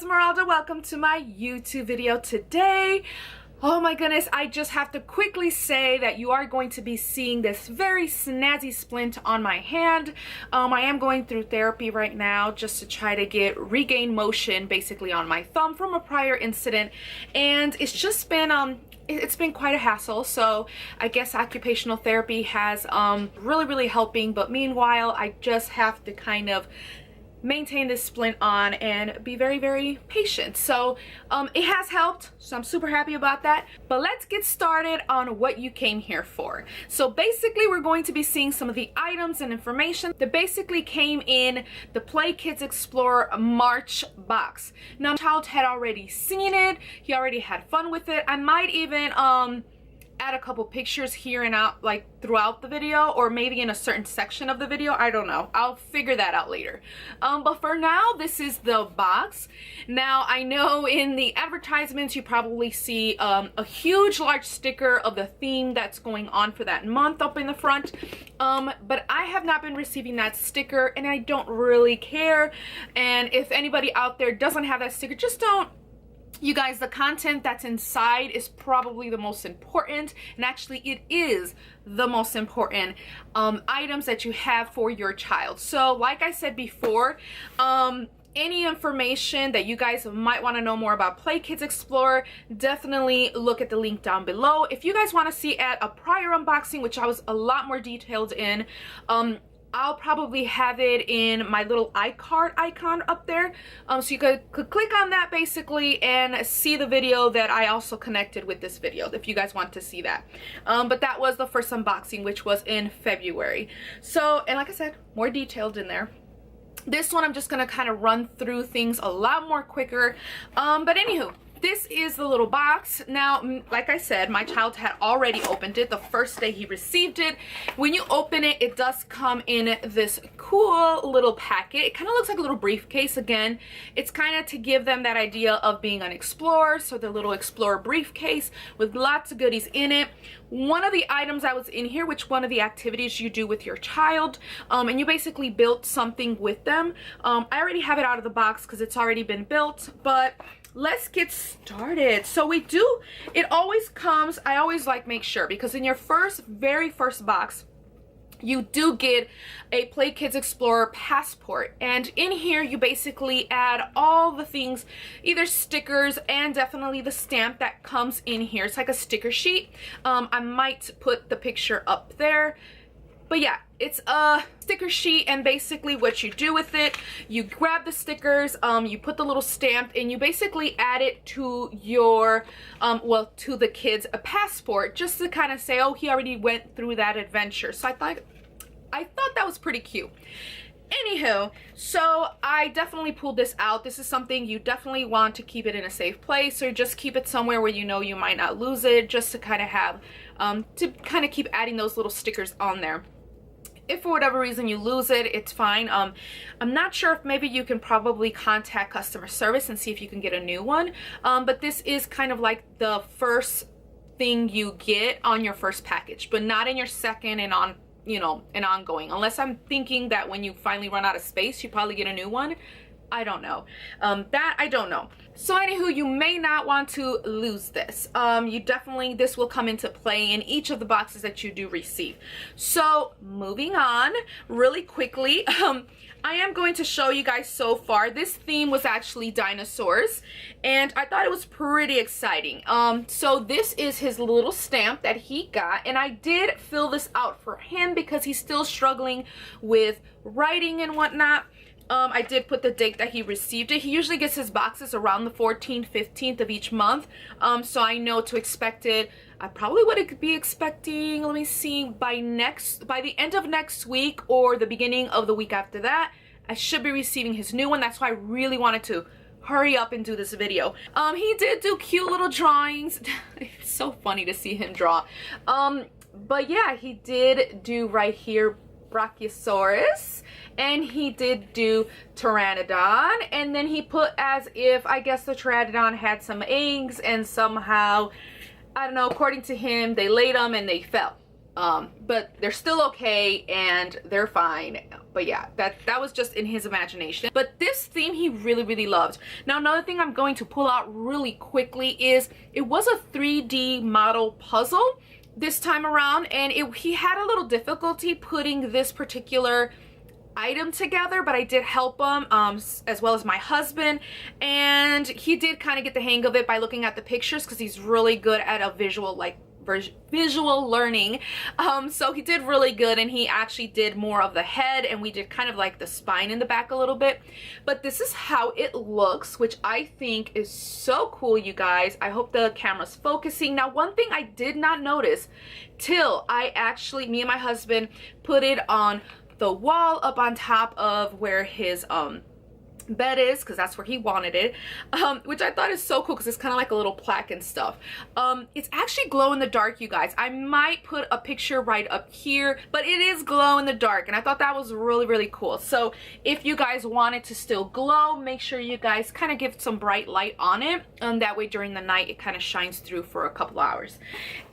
Esmeralda. Welcome to my YouTube video today. Oh my goodness, I just have to quickly say that you are going to be seeing this very snazzy splint on my hand. I am going through therapy right now just to try to regain motion basically on my thumb from a prior incident, and it's just been it's been quite a hassle. So I guess occupational therapy has really helping, but meanwhile I just have to kind of maintain this splint on and be very patient. So it has helped, so I'm super happy about that. But let's get started on what you came here for. So basically we're going to be seeing some of the items and information that basically came in the Playkids Explorer March box. Now my child had already seen it, he already had fun with it. I might even add a couple pictures here and out, like throughout the video, or maybe in a certain section of the video. I don't know, I'll figure that out later. But for now, this is the box. Now I know in the advertisements you probably see a huge large sticker of the theme that's going on for that month up in the front, but I have not been receiving that sticker and I don't really care. And if anybody out there doesn't have that sticker, just don't. You guys, the content that's inside is probably the most important, and actually it is the most important items that you have for your child. So like I said before, any information that you guys might want to know more about Playkids Explorer, definitely look at the link down below. If you guys want to see at a prior unboxing, which I was a lot more detailed in, I'll probably have it in my little iCard icon up there, so you could click on that basically and see the video that I also connected with this video if you guys want to see that. But that was the first unboxing, which was in February. So, and like I said, more detailed in there. This one I'm just gonna kind of run through things a lot more quicker. But anywho, this is the little box. Now, like I said, my child had already opened it the first day he received it. When you open it, it does come in this cool little packet. It kind of looks like a little briefcase. Again, it's kind of to give them that idea of being an explorer. So the little explorer briefcase with lots of goodies in it. One of the items that was in here, which one of the activities you do with your child, and you basically built something with them. I already have it out of the box because it's already been built, but let's get started. So we do, it always comes, I always like make sure, because in your very first box, you do get a Playkids Explorer passport, and in here you basically add all the things, either stickers and definitely the stamp that comes in here. It's like a sticker sheet. I might put the picture up there. But yeah, it's a sticker sheet, and basically what you do with it, you grab the stickers, you put the little stamp, and you basically add it to your, well, to the kid's passport, just to kind of say, oh, he already went through that adventure. So I thought that was pretty cute. Anywho, so I definitely pulled this out. This is something you definitely want to keep it in a safe place, or just keep it somewhere where you know you might not lose it, just to kind of have, to kind of keep adding those little stickers on there. If for whatever reason you lose it, it's fine. I'm not sure if maybe you can probably contact customer service and see if you can get a new one. But this is kind of like the first thing you get on your first package, but not in your second and on, you know, and ongoing. Unless I'm thinking that when you finally run out of space, you probably get a new one. I don't know. That I don't know. So anywho, you may not want to lose this. You definitely, this will come into play in each of the boxes that you do receive. So moving on really quickly, I am going to show you guys so far. This theme was actually dinosaurs, and I thought it was pretty exciting. So this is his little stamp that he got, and I did fill this out for him because he's still struggling with writing and whatnot. I did put the date that he received it. He usually gets his boxes around the 14th, 15th of each month. So I know to expect it. I probably would be expecting, let me see, by the end of next week or the beginning of the week after that, I should be receiving his new one. That's why I really wanted to hurry up and do this video. He did do cute little drawings. It's so funny to see him draw. But yeah, he did do right here Brachiosaurus, and he did do Pteranodon, and then he put as if, I guess, the Pteranodon had some eggs and somehow, I don't know, according to him, they laid them and they fell. But they're still okay and they're fine. But yeah, that was just in his imagination. But this theme he really loved. Now another thing I'm going to pull out really quickly is it was a 3D model puzzle this time around, and he had a little difficulty putting this particular item together, but I did help him, as well as my husband, and he did kind of get the hang of it by looking at the pictures, because he's really good at a visual learning. So he did really good, and he actually did more of the head, and we did kind of like the spine in the back a little bit. But this is how it looks, which I think is so cool, you guys. I hope the camera's focusing. Now, one thing I did not notice till me and my husband put it on the wall up on top of where his bed is, because that's where he wanted it, which I thought is so cool, because it's kind of like a little plaque and stuff. It's actually glow in the dark, you guys. I might put a picture right up here, but it is glow in the dark, and I thought that was really cool. So if you guys want it to still glow, make sure you guys kind of give some bright light on it, and that way during the night it kind of shines through for a couple hours.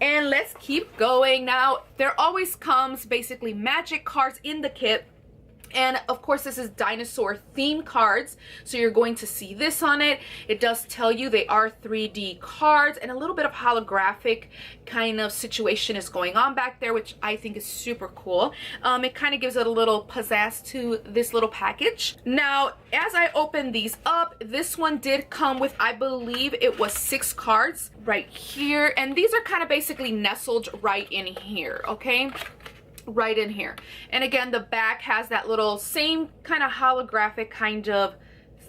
And let's keep going. Now, there always comes basically magic cards in the kit. And of course, this is dinosaur themed cards, so you're going to see this on it. It does tell you they are 3D cards, and a little bit of holographic kind of situation is going on back there, which I think is super cool. It kind of gives it a little pizzazz to this little package. Now, as I open these up, this one did come with, I believe it was 6 cards right here, and these are kind of basically nestled right in here, okay? Right in here. And again, the back has that little same kind of holographic kind of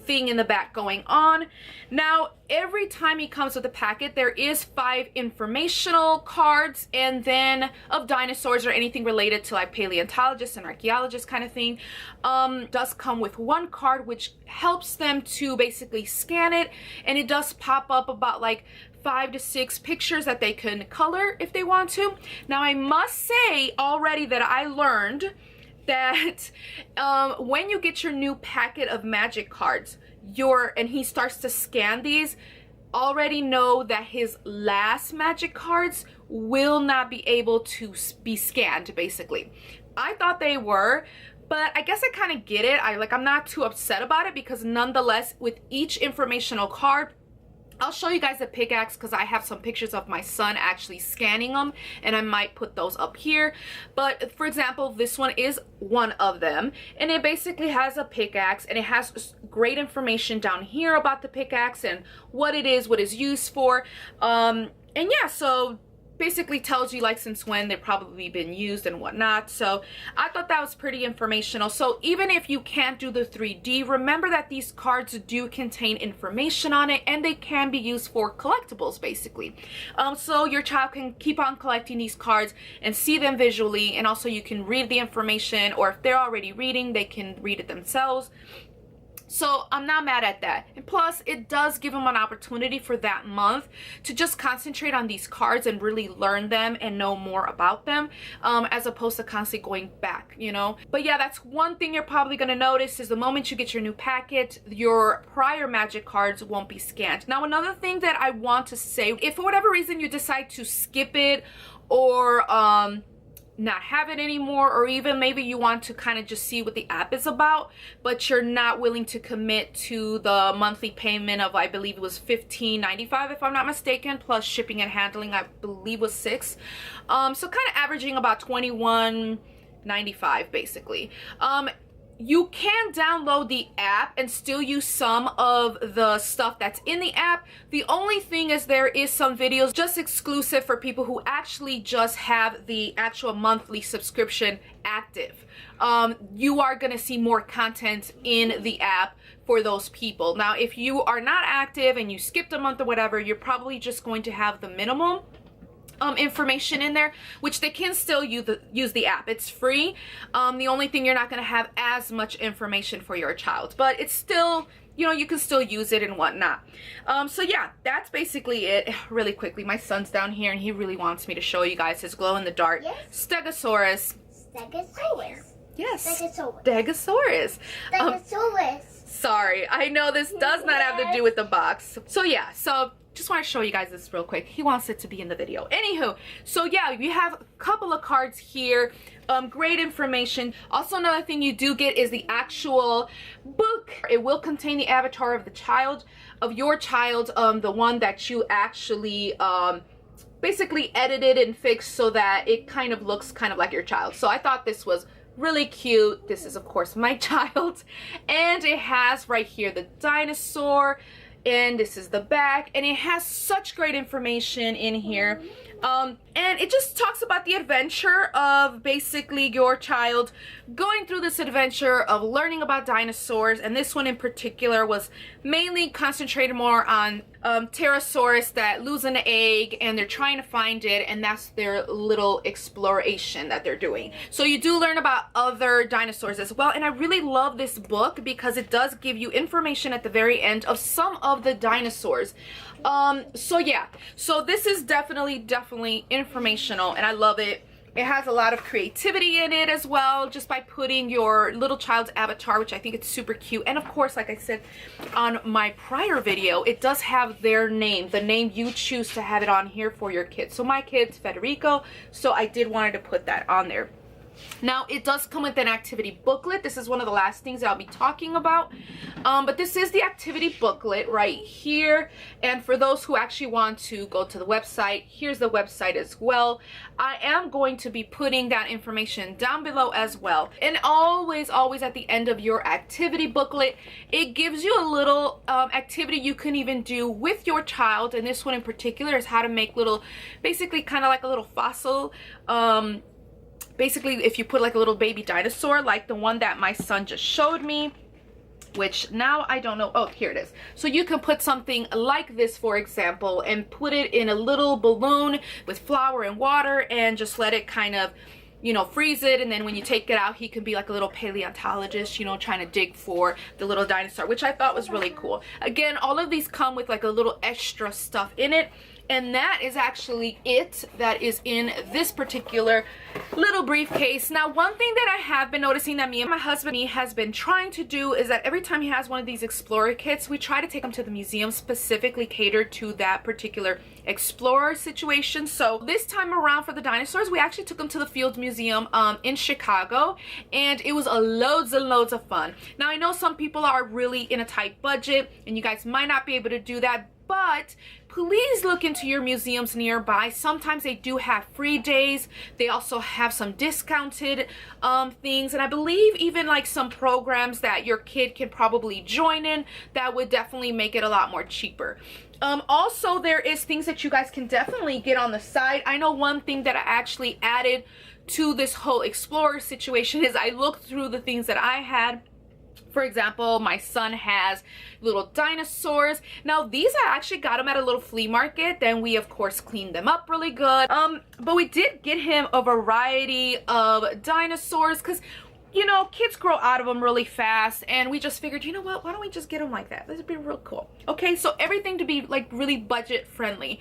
thing in the back going on. Now, every time he comes with a packet, there is 5 informational cards, and then of dinosaurs or anything related to like paleontologists and archaeologists kind of thing, does come with 1 card, which helps them to basically scan it, and it does pop up about like 5 to 6 pictures that they can color if they want to. Now, I must say already that I learned that when you get your new packet of magic cards, and he starts to scan these, already know that his last magic cards will not be able to be scanned, basically. I thought they were, but I guess I kind of get it. I'm not too upset about it, because nonetheless, with each informational card, I'll show you guys the pickaxe, because I have some pictures of my son actually scanning them, and I might put those up here. But for example, this one is one of them, and it basically has a pickaxe, and it has great information down here about the pickaxe and what it is, what it's used for. And yeah, so basically tells you like since when they've probably been used and whatnot. So I thought that was pretty informational. So even if you can't do the 3D, remember that these cards do contain information on it, and they can be used for collectibles, basically. So your child can keep on collecting these cards and see them visually, and also you can read the information, or if they're already reading, they can read it themselves. So I'm not mad at that. And plus, it does give them an opportunity for that month to just concentrate on these cards and really learn them and know more about them, as opposed to constantly going back, you know. But yeah, that's one thing you're probably going to notice, is the moment you get your new packet, your prior magic cards won't be scanned. Now, another thing that I want to say, if for whatever reason you decide to skip it, or not have it anymore, or even maybe you want to kind of just see what the app is about, but you're not willing to commit to the monthly payment of, I believe it was $15.95 if I'm not mistaken, plus shipping and handling, I believe was $6, so kind of averaging about $21.95 basically. You can download the app and still use some of the stuff that's in the app. The only thing is there is some videos just exclusive for people who actually just have the actual monthly subscription active. You are going to see more content in the app for those people. Now, if you are not active and you skipped a month or whatever, you're probably just going to have the minimum information in there, which they can still use the app. It's free. The only thing, you're not going to have as much information for your child, but it's still, you know, you can still use it and whatnot. So yeah, that's basically it. Really quickly, my son's down here and he really wants me to show you guys his glow in the dark Stegosaurus. Stegosaurus. Yes. Stegosaurus. Stegosaurus. Stegosaurus. Sorry, I know this does not have to do with the box. So yeah, so just want to show you guys this real quick. He wants it to be in the video. Anywho, so yeah, we have a couple of cards here. Great information. Also, another thing you do get is the actual book. It will contain the avatar of the child, of your child, the one that you actually basically edited and fixed so that it kind of looks kind of like your child. So I thought this was really cute. This is of course my child, and it has right here the dinosaur, and this is the back, and it has such great information in here. And it just talks about the adventure of basically your child going through this adventure of learning about dinosaurs, and this one in particular was mainly concentrated more on pterosaurs that lose an egg and they're trying to find it, and that's their little exploration that they're doing. So you do learn about other dinosaurs as well, and I really love this book because it does give you information at the very end of some of the dinosaurs. So yeah, so this is definitely informational, and I love it. It has a lot of creativity in it as well, just by putting your little child's avatar, which I think it's super cute. And of course, like I said on my prior video, it does have their name, the name you choose to have it on here for your kids. So my kid's Federico, so I did wanted to put that on there. Now, it does come with an activity booklet. This is one of the last things I'll be talking about. But this is the activity booklet right here. And for those who actually want to go to the website, here's the website as well. I am going to be putting that information down below as well. And always at the end of your activity booklet, it gives you a little activity you can even do with your child. And this one in particular is how to make little, basically kind of like a little fossil, basically if you put like a little baby dinosaur like the one that my son just showed me, which now I don't know. Oh, here it is. So you can put something like this, for example, and put it in a little balloon with flour and water and just let it kind of, you know, freeze it, and then when you take it out, he can be like a little paleontologist, you know, trying to dig for the little dinosaur, which I thought was really cool. Again, all of these come with like a little extra stuff in it, and that is actually it that is in this particular little briefcase. Now, one thing that I have been noticing that me and my husband has been trying to do is that every time he has one of these Explorer kits, we try to take him to the museum specifically catered to that particular Explorer situation. So this time around for the dinosaurs, we actually took him to the Field Museum in Chicago, and it was loads and loads of fun. Now, I know some people are really in a tight budget and you guys might not be able to do that, but please look into your museums nearby. Sometimes they do have free days. They also have some discounted things, and I believe even like some programs that your kid can probably join in that would definitely make it a lot more cheaper. Also, there is things that you guys can definitely get on the side. I know one thing that I actually added to this whole Explorer situation is I looked through the things that I had. For example, my son has little dinosaurs. Now, these I actually got them at a little flea market. Then we, of course, cleaned them up really good. But we did get him a variety of dinosaurs because, you know, kids grow out of them really fast. And we just figured, you know what? Why don't we just get them like that? This would be real cool. Okay, so everything to be like really budget friendly.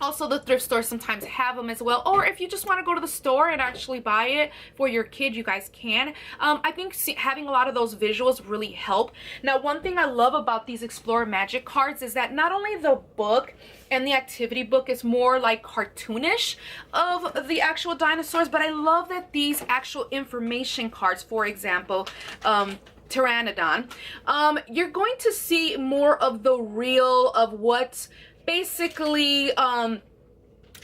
Also, the thrift stores sometimes have them as well, or if you just want to go to the store and actually buy it for your kid, you guys can. I think having a lot of those visuals really help. Now, one thing I love about these Explorer Magic cards is that not only the book and the activity book is more like cartoonish of the actual dinosaurs, but I love that these actual information cards, for example, Pteranodon, you're going to see more of the real of what basically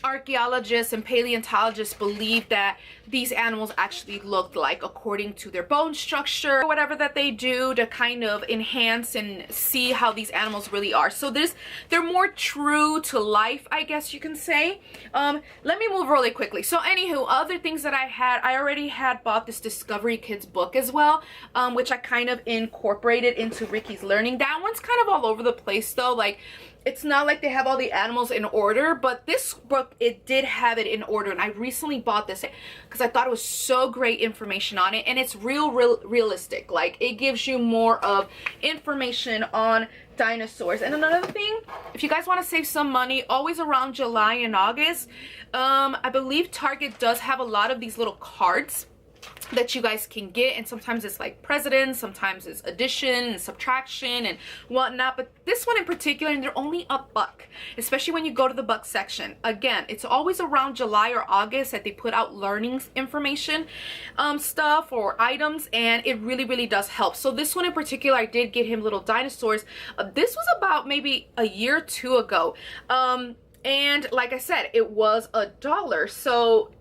archaeologists and paleontologists believe that these animals actually looked like according to their bone structure or whatever that they do to kind of enhance and see how these animals really are. So they're more true to life, I guess you can say. Let me move really quickly. So anywho, other things that I already had bought this Discovery Kids book as well, which I kind of incorporated into Ricky's Learning. That one's kind of all over the place though. Like, it's not like they have all the animals in order, but this book, it did have it in order, and I recently bought this because I thought it was so great information on it, and it's realistic. Like, it gives you more of information on dinosaurs. And another thing, if you guys want to save some money, always around July and August, I believe Target does have a lot of these little cards that you guys can get, and sometimes it's like presidents, sometimes it's addition and subtraction and whatnot, but this one in particular, and they're only $1, especially when you go to the buck section. Again, it's always around July or August that they put out learning information stuff or items, and it really does help. So this one in particular, I did get him little dinosaurs. This was about maybe a year or two ago, and like I said, it was $1. So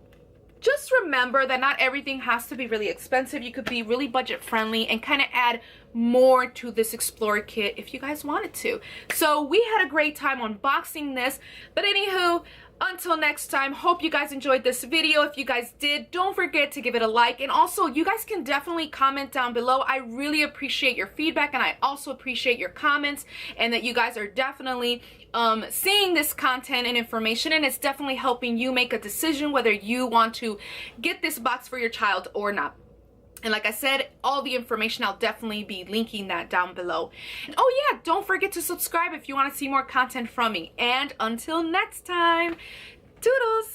just remember that not everything has to be really expensive. You could be really budget friendly and kind of add more to this Explorer kit if you guys wanted to. So we had a great time unboxing this. But anywho, until next time, hope you guys enjoyed this video. If you guys did, don't forget to give it a like. And also, you guys can definitely comment down below. I really appreciate your feedback, and I also appreciate your comments, and that you guys are definitely seeing this content and information, and it's definitely helping you make a decision whether you want to get this box for your child or not. And like I said, all the information, I'll definitely be linking that down below. And oh yeah, don't forget to subscribe if you want to see more content from me. And until next time, toodles!